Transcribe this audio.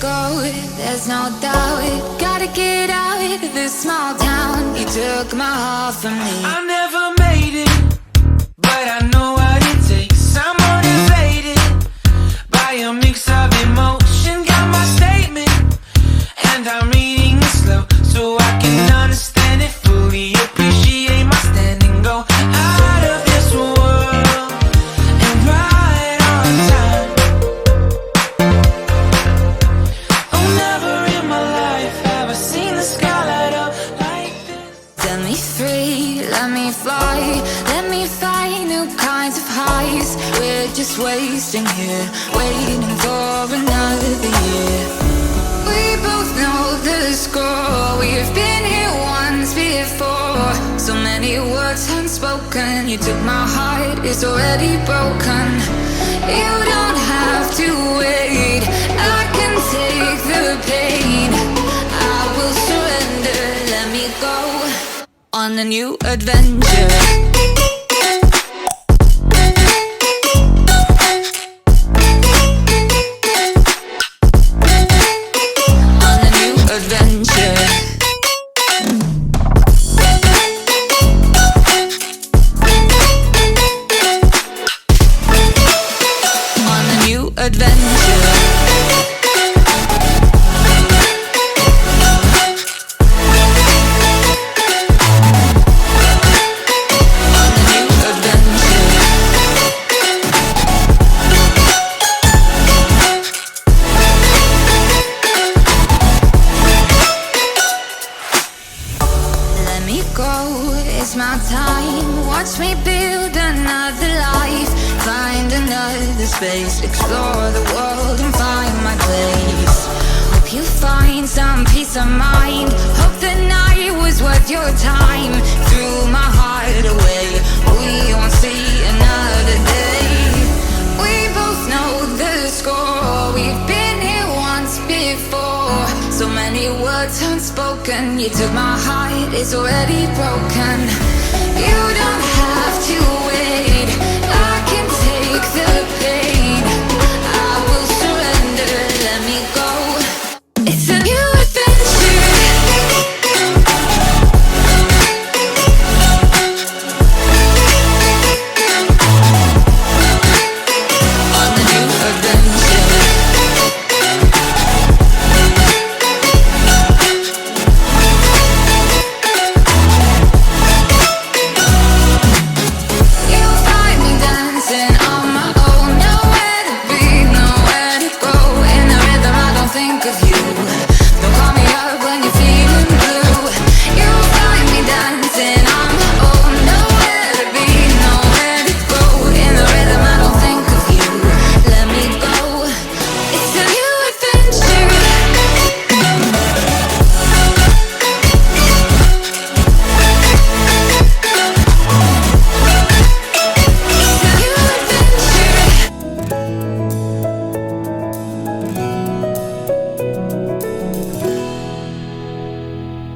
go, there's no doubt. Gotta get out of this small town. You took my heart from me. I never made it, but I know what it takes. I'm motivated by a mix of emotion. Got my statement, and I'm reading it slow so I can understand it fully. Appreciate my stand and go out of this world and right on time. Oh, never in my life have I seen the sky light up like this. Set me free, let me fly, let me find new kinds of highs. We're just wasting here, waiting for another year. We both know the score, we've been here once before. So many words unspoken, you took my heart, it's already broken. You don't have to wait, I can take the pain. I will surrender, let me go on a new adventure. It's my time, watch me build another life. Find another space, explore the world and find my place. Hope you find some peace of mind. Hope the night was worth your time. Threw my heart away, we won't see another day. We both know the score, we've been here once before. So many words unspoken, you took my heart, it's already broken.